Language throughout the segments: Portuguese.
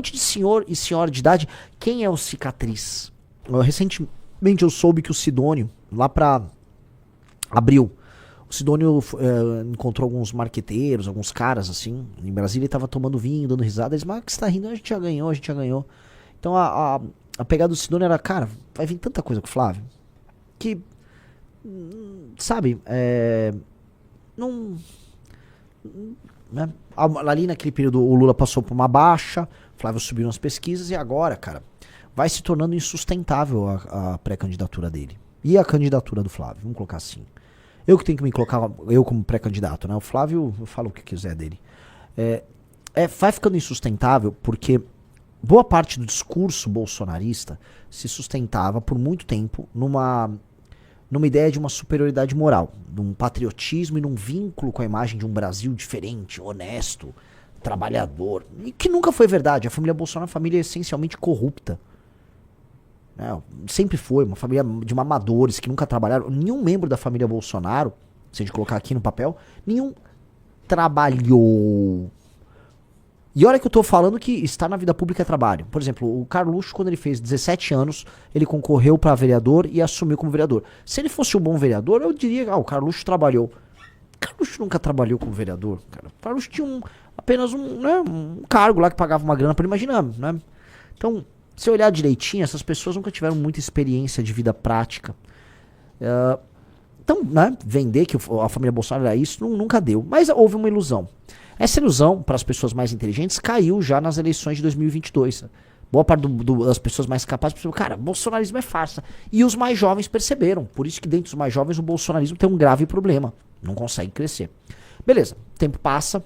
monte de senhor e senhora de idade. Quem é o Cicatriz? Recentemente eu soube que o Sidônio, lá pra abril, o Sidônio encontrou alguns marqueteiros, alguns caras assim, em Brasília, e tava tomando vinho, dando risada. Eles, mas que você tá rindo? A gente já ganhou, a gente já ganhou. Então a pegada do Sidônio era, cara, vai vir tanta coisa com o Flávio, que, sabe, não... Né? Ali naquele período o Lula passou por uma baixa, Flávio subiu nas pesquisas e agora, cara, vai se tornando insustentável a pré-candidatura dele. E a candidatura do Flávio, vamos colocar assim. Eu que tenho que me colocar, eu como pré-candidato, né? O Flávio, eu falo o que quiser dele. Vai ficando insustentável porque boa parte do discurso bolsonarista se sustentava por muito tempo numa ideia de uma superioridade moral, num patriotismo e num vínculo com a imagem de um Brasil diferente, honesto, trabalhador. E que nunca foi verdade. A família Bolsonaro é uma família essencialmente corrupta. Sempre foi uma família de mamadores que nunca trabalharam. Nenhum membro da família Bolsonaro, se a gente colocar aqui no papel, nenhum trabalhou. E olha que eu tô falando que estar na vida pública é trabalho. Por exemplo, o Carluxo, quando ele fez 17 anos, ele concorreu para vereador e assumiu como vereador. Se ele fosse um bom vereador, eu diria, o Carluxo trabalhou. O Carluxo nunca trabalhou como vereador, cara. O Carluxo tinha apenas um cargo lá que pagava uma grana para ele, imaginar, né? Então, se eu olhar direitinho, essas pessoas nunca tiveram muita experiência de vida prática. Então, né, vender que a família Bolsonaro era isso, nunca deu. Mas houve uma ilusão. Essa ilusão, para as pessoas mais inteligentes, caiu já nas eleições de 2022. Boa parte das pessoas mais capazes perceberam, cara, bolsonarismo é farsa. E os mais jovens perceberam. Por isso que dentro dos mais jovens o bolsonarismo tem um grave problema. Não consegue crescer. Beleza, o tempo passa.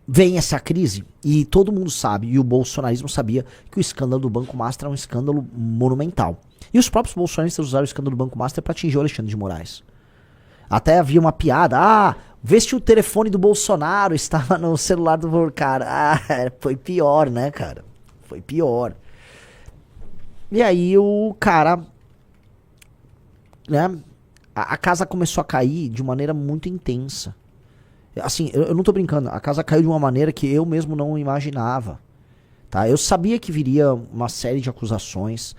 Vem essa crise e todo mundo sabe, e o bolsonarismo sabia, que o escândalo do Banco Master é um escândalo monumental. E os próprios bolsonaristas usaram o escândalo do Banco Master para atingir o Alexandre de Moraes. Até havia uma piada, vê se o telefone do Bolsonaro estava no celular do Vorcar. Foi pior, né, cara? Foi pior. E aí o cara, né, a casa começou a cair de maneira muito intensa. Assim, eu não tô brincando, a casa caiu de uma maneira que eu mesmo não imaginava. Tá? Eu sabia que viria uma série de acusações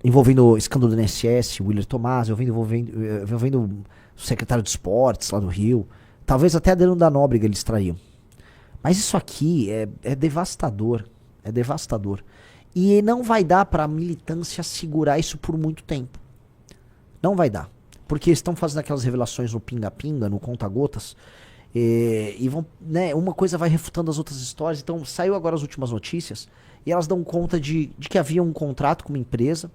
envolvendo o escândalo do INSS, Willer Tomás, envolvendo o secretário de esportes lá do Rio. Talvez até a Adriano da Nóbrega eles trariam. Mas isso aqui é devastador. É devastador. E não vai dar pra militância segurar isso por muito tempo. Não vai dar. Porque estão fazendo aquelas revelações no pinga-pinga, no conta-gotas, e vão, né, uma coisa vai refutando as outras histórias. Então saiu agora as últimas notícias e elas dão conta de que havia um contrato com uma empresa,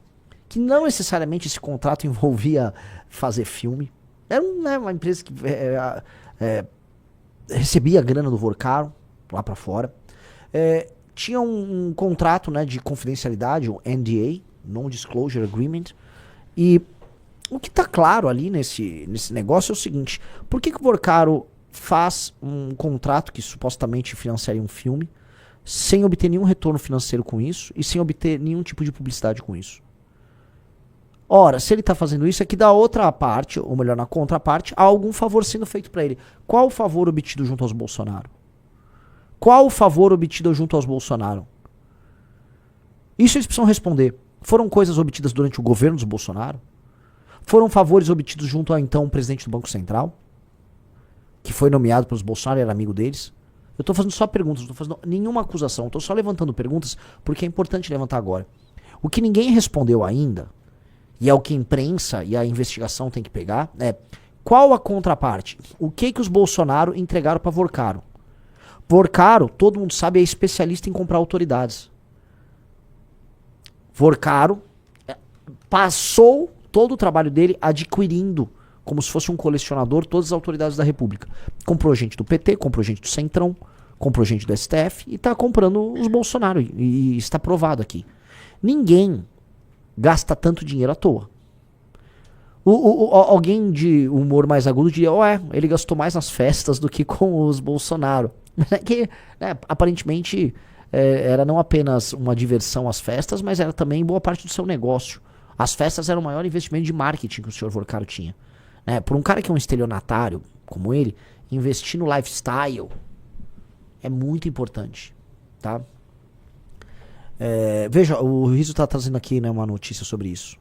que não necessariamente esse contrato envolvia fazer filme. Era uma empresa que recebia a grana do Vorcaro lá pra fora. Tinha um contrato, né, de confidencialidade, o NDA, Non-Disclosure Agreement, e o que tá claro ali nesse negócio é o seguinte: por que o Vorcaro faz um contrato que supostamente financiaria um filme sem obter nenhum retorno financeiro com isso e sem obter nenhum tipo de publicidade com isso? Ora, se ele tá fazendo isso é que da outra parte, ou melhor, na contraparte, há algum favor sendo feito para ele. Qual o favor obtido junto aos Bolsonaro? Qual o favor obtido junto aos Bolsonaro? Isso eles precisam responder. Foram coisas obtidas durante o governo dos Bolsonaro? Foram favores obtidos junto ao então presidente do Banco Central, que foi nomeado pelos Bolsonaro e era amigo deles? Eu tô fazendo só perguntas, não tô fazendo nenhuma acusação, tô só levantando perguntas porque é importante levantar agora. O que ninguém respondeu ainda, e é o que a imprensa e a investigação tem que pegar, é qual a contraparte? O que os Bolsonaro entregaram para Vorcaro? Vorcaro, todo mundo sabe, é especialista em comprar autoridades. Vorcaro passou todo o trabalho dele adquirindo, como se fosse um colecionador, todas as autoridades da República. Comprou gente do PT, comprou gente do Centrão, comprou gente do STF e tá comprando os Bolsonaro. E está provado aqui. Ninguém gasta tanto dinheiro à toa. Alguém de humor mais agudo diria, ele gastou mais nas festas do que com os Bolsonaro. Que, né, aparentemente era não apenas uma diversão às festas, mas era também boa parte do seu negócio. As festas eram o maior investimento de marketing que o senhor Vorcaro tinha. Por um cara que é um estelionatário como ele, investir no lifestyle, É muito importante, tá? Veja, o Rizzo tá trazendo aqui, né, uma notícia sobre isso.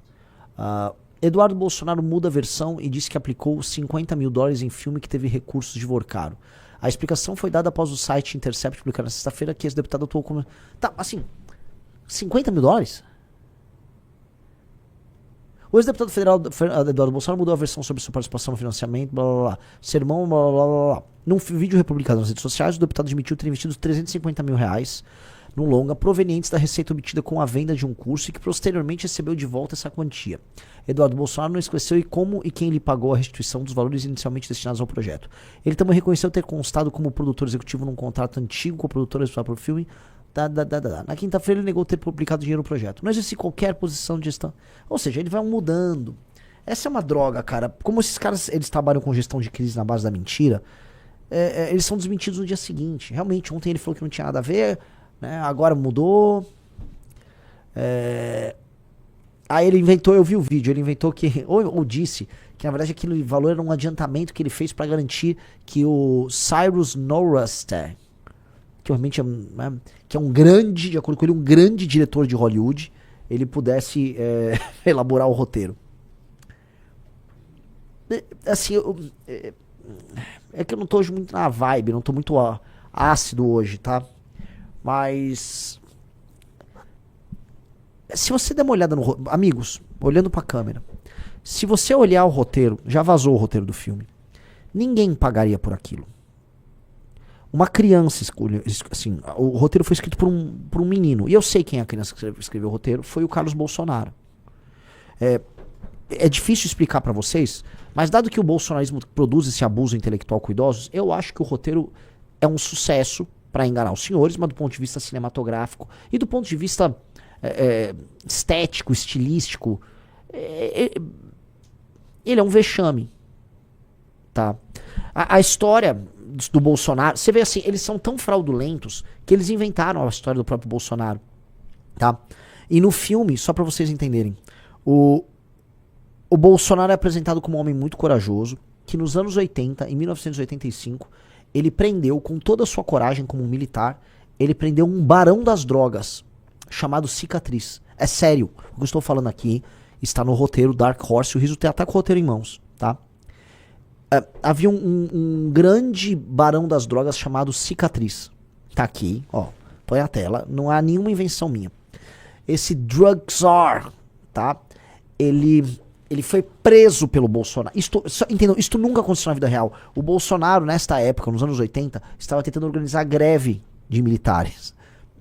Eduardo Bolsonaro muda a versão e disse que aplicou 50 mil dólares em filme que teve recursos de Vorcaro. A explicação foi dada após o site Intercept publicar na sexta-feira que esse deputado atuou como... Tá, assim, 50 mil dólares? O ex-deputado federal Eduardo Bolsonaro mudou a versão sobre sua participação no financiamento, blá blá blá. Sermão, blá blá blá blá. Num vídeo republicado nas redes sociais, o deputado admitiu ter investido 350 mil reais num longa provenientes da receita obtida com a venda de um curso e que posteriormente recebeu de volta essa quantia. Eduardo Bolsonaro não esclareceu como e quem lhe pagou a restituição dos valores inicialmente destinados ao projeto. Ele também reconheceu ter constado como produtor executivo num contrato antigo com a produtora responsável pelo filme. Na quinta-feira ele negou ter publicado dinheiro no projeto. Não existe qualquer posição de gestão. Ou seja, ele vai mudando. Essa é uma droga, cara. Como esses caras eles trabalham com gestão de crise na base da mentira, eles são desmentidos no dia seguinte. Realmente, ontem ele falou que não tinha nada a ver, né? Agora mudou. Aí ele inventou, eu vi o vídeo, ele inventou que, ou disse que na verdade aquele valor era um adiantamento que ele fez para garantir que o Cyrus Norrester, que realmente que é um grande, de acordo com ele, um grande diretor de Hollywood, ele pudesse elaborar o roteiro. Assim, é que eu não tô hoje muito na vibe, não tô muito ácido hoje, tá? Mas se você der uma olhada no roteiro, amigos, olhando pra câmera, se você olhar o roteiro, já vazou o roteiro do filme, ninguém pagaria por aquilo. Uma criança escolheu, assim, o roteiro foi escrito por um menino, e eu sei quem é a criança que escreveu o roteiro, foi o Carlos Bolsonaro. É difícil explicar pra vocês, mas dado que o bolsonarismo produz esse abuso intelectual com idosos, eu acho que o roteiro é um sucesso pra enganar os senhores, mas do ponto de vista cinematográfico e do ponto de vista estético, estilístico, ele é um vexame, tá? A história do Bolsonaro, você vê assim, eles são tão fraudulentos que eles inventaram a história do próprio Bolsonaro, tá? E no filme, só pra vocês entenderem, o Bolsonaro é apresentado como um homem muito corajoso, que nos anos 80, em 1985, ele prendeu, com toda a sua coragem como um militar, ele prendeu um barão das drogas, chamado Cicatriz. É sério, o que eu estou falando aqui está no roteiro Dark Horse, o Rizzo tem até com o roteiro em mãos, tá? Havia um grande barão das drogas chamado Cicatriz. Tá aqui, ó, põe a tela, não há nenhuma invenção minha. Esse drug czar, tá? Ele foi preso pelo Bolsonaro. Entendam, isto nunca aconteceu na vida real. O Bolsonaro, nesta época, nos anos 80, estava tentando organizar greve de militares.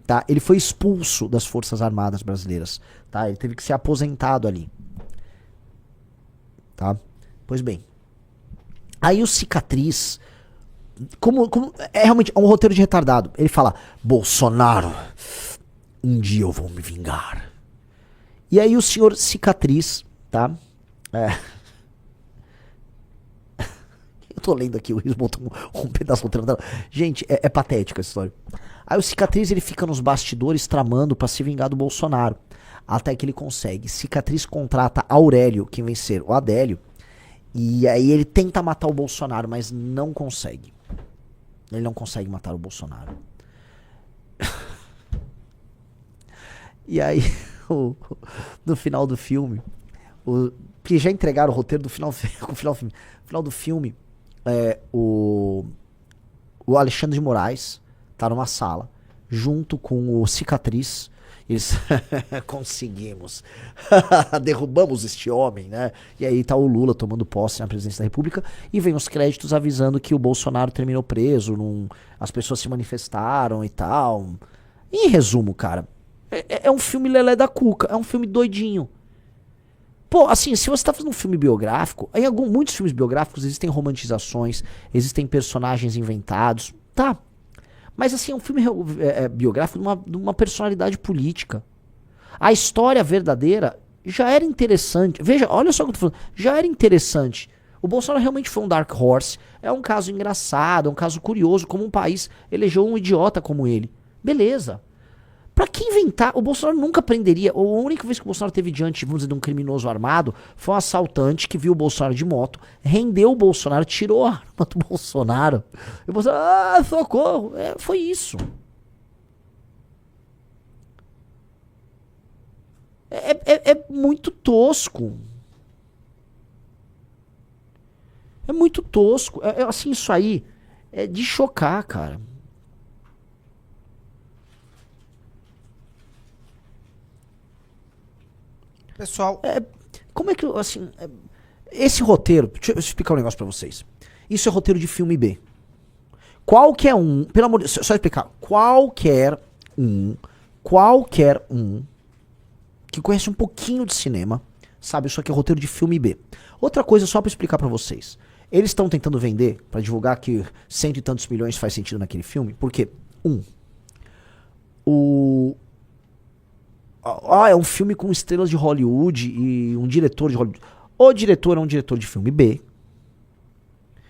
Tá? Ele foi expulso das Forças Armadas Brasileiras. Tá? Ele teve que ser aposentado ali. Tá? Pois bem. Aí o Cicatriz, é realmente um roteiro de retardado. Ele fala, Bolsonaro, um dia eu vou me vingar. E aí o senhor Cicatriz, tá? Eu tô lendo aqui, o Rizzo botou um pedaço do roteiro. Gente, é patética essa história. Aí o Cicatriz, ele fica nos bastidores tramando pra se vingar do Bolsonaro. Até que ele consegue. Cicatriz contrata Aurélio, que vem ser o Adélio. E aí ele tenta matar o Bolsonaro, mas não consegue. Ele não consegue matar o Bolsonaro. E aí, no final do filme, que já entregaram o roteiro do final do filme, o Alexandre de Moraes tá numa sala, junto com o Cicatriz. Eles conseguimos, derrubamos este homem, né? E aí tá o Lula tomando posse na presidência da República e vem os créditos avisando que o Bolsonaro terminou preso, as pessoas se manifestaram e tal. Em resumo, cara, é um filme lelé da cuca, é um filme doidinho. Pô, assim, se você tá fazendo um filme biográfico, muitos filmes biográficos existem romantizações, existem personagens inventados, tá? Mas assim, é um filme biográfico de uma personalidade política. A história verdadeira já era interessante. Veja, olha só o que eu tô falando. Já era interessante. O Bolsonaro realmente foi um dark horse. É um caso engraçado, é um caso curioso, como um país elegeu um idiota como ele. Beleza. Pra que inventar? O Bolsonaro nunca prenderia. A única vez que o Bolsonaro teve diante, vamos dizer, de um criminoso armado foi um assaltante que viu o Bolsonaro de moto, rendeu o Bolsonaro, tirou a arma do Bolsonaro. E o Bolsonaro, socorro. Foi isso. É muito tosco. É muito tosco. Assim, isso aí é de chocar, cara. Pessoal, Como é que, assim, esse roteiro, deixa eu explicar um negócio pra vocês. Isso é roteiro de filme B. Qualquer um, pelo amor de Deus, só explicar. Qualquer um que conhece um pouquinho de cinema, sabe, isso aqui é roteiro de filme B. Outra coisa, só pra explicar pra vocês. Eles estão tentando vender, pra divulgar que cento e tantos milhões faz sentido naquele filme, porque, é um filme com estrelas de Hollywood e um diretor de Hollywood. O diretor é um diretor de filme B.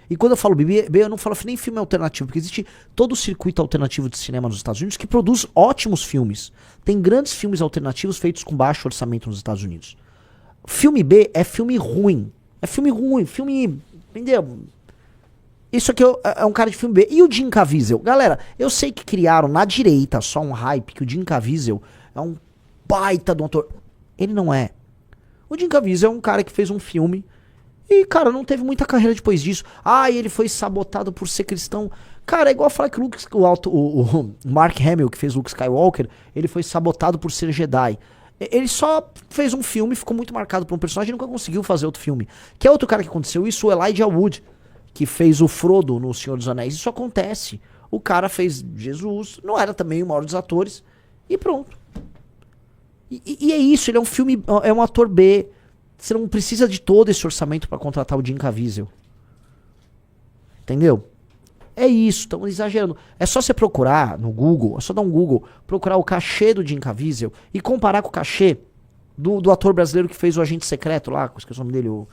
E quando eu falo B, eu não falo nem filme alternativo, porque existe todo o circuito alternativo de cinema nos Estados Unidos que produz ótimos filmes. Tem grandes filmes alternativos feitos com baixo orçamento nos Estados Unidos. Filme B é filme ruim. É filme ruim, filme... Entendeu? Isso aqui é um cara de filme B. E o Jim Caviezel? Galera, eu sei que criaram na direita só um hype que o Jim Caviezel é um baita de um ator. Ele não é. O Jim Caviezel é um cara que fez um filme e, cara, não teve muita carreira depois disso. Ele foi sabotado por ser cristão. Cara, é igual falar que o Mark Hamill, que fez Luke Skywalker, ele foi sabotado por ser Jedi. Ele só fez um filme, ficou muito marcado por um personagem e nunca conseguiu fazer outro filme. Que é outro cara que aconteceu isso, o Elijah Wood, que fez o Frodo no Senhor dos Anéis. Isso acontece. O cara fez Jesus, não era também o maior dos atores, e pronto. E é isso, ele é um filme, é um ator B. Você não precisa de todo esse orçamento pra contratar o Jim Caviezel. Entendeu? É isso, estão exagerando. É só você procurar no Google, é só dar um Google, procurar o cachê do Jim Caviezel e comparar com o cachê do ator brasileiro que fez o Agente Secreto lá, esqueci o nome dele, o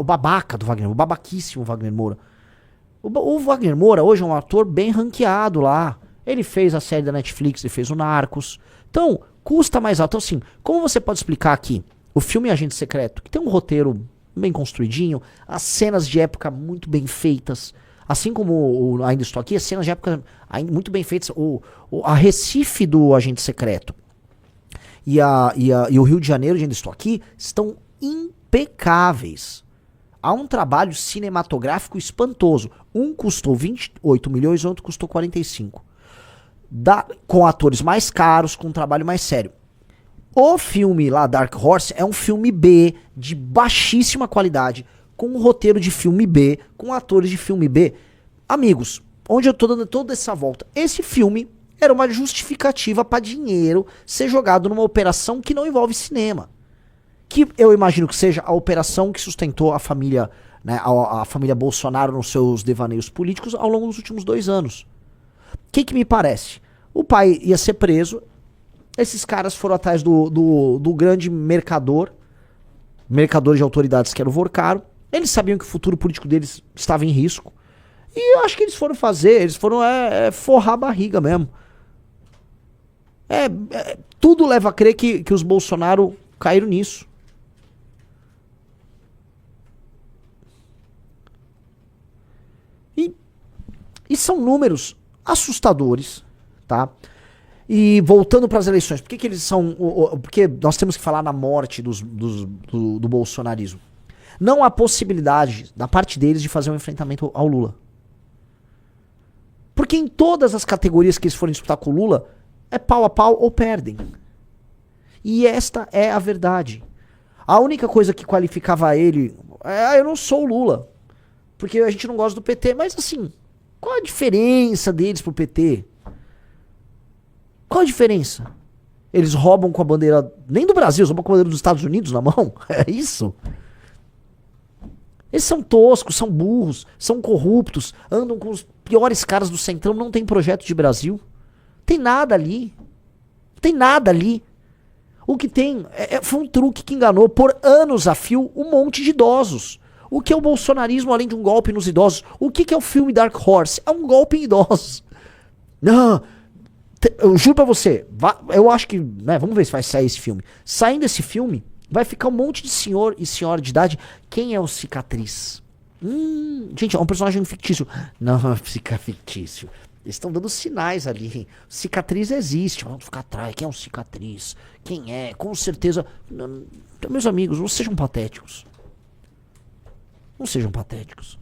babaca do Wagner, o babaquíssimo Wagner Moura. O Wagner Moura hoje é um ator bem ranqueado lá. Ele fez a série da Netflix, ele fez o Narcos. Então, custa mais alto. Então, assim, como você pode explicar aqui o filme Agente Secreto, que tem um roteiro bem construidinho, as cenas de época muito bem feitas, assim como Ainda Estou Aqui, as cenas de época muito bem feitas, a Recife do Agente Secreto e o Rio de Janeiro de Ainda Estou Aqui estão impecáveis. Há um trabalho cinematográfico espantoso. Um custou 28 milhões, o outro custou 45. Com atores mais caros, com um trabalho mais sério. O filme lá, Dark Horse, é um filme B, de baixíssima qualidade, com um roteiro de filme B, com atores de filme B. Amigos, onde eu tô dando toda essa volta, esse filme era uma justificativa para dinheiro ser jogado numa operação que não envolve cinema. Que eu imagino que seja a operação que sustentou a família, né, a família Bolsonaro nos seus devaneios políticos ao longo dos últimos 2 anos. O que me parece? O pai ia ser preso, esses caras foram atrás do grande mercador de autoridades que era o Vorcaro. Eles sabiam que o futuro político deles estava em risco. E eu acho que eles foram forrar a barriga mesmo. Tudo leva a crer que os Bolsonaro caíram nisso. E são números assustadores, tá? E voltando para as eleições, por que eles são... Porque nós temos que falar na morte do bolsonarismo. Não há possibilidade da parte deles de fazer um enfrentamento ao Lula. Porque em todas as categorias que eles forem disputar com o Lula, é pau a pau ou perdem. E esta é a verdade. A única coisa que qualificava ele eu não sou o Lula, porque a gente não gosta do PT. Mas assim, qual a diferença deles pro PT? Qual a diferença? Eles roubam com a bandeira, nem do Brasil, eles roubam com a bandeira dos Estados Unidos na mão? É isso? Eles são toscos, são burros, são corruptos, andam com os piores caras do Centrão, não tem projeto de Brasil. Tem nada ali. Tem nada ali. O que tem foi um truque que enganou por anos a fio um monte de idosos. O que é o bolsonarismo além de um golpe nos idosos? O que é o filme Dark Horse? É um golpe em idosos. Não, Eu juro pra você, eu acho que, né, vamos ver se vai sair esse filme. Saindo esse filme, vai ficar um monte de senhor e senhora de idade. Quem é o Cicatriz? Gente, é um personagem fictício. Não, fica fictício. Eles estão dando sinais ali. Cicatriz existe. Vamos ficar atrás. Quem é o Cicatriz? Quem é? Com certeza. Meus amigos, não sejam patéticos. Não sejam patéticos.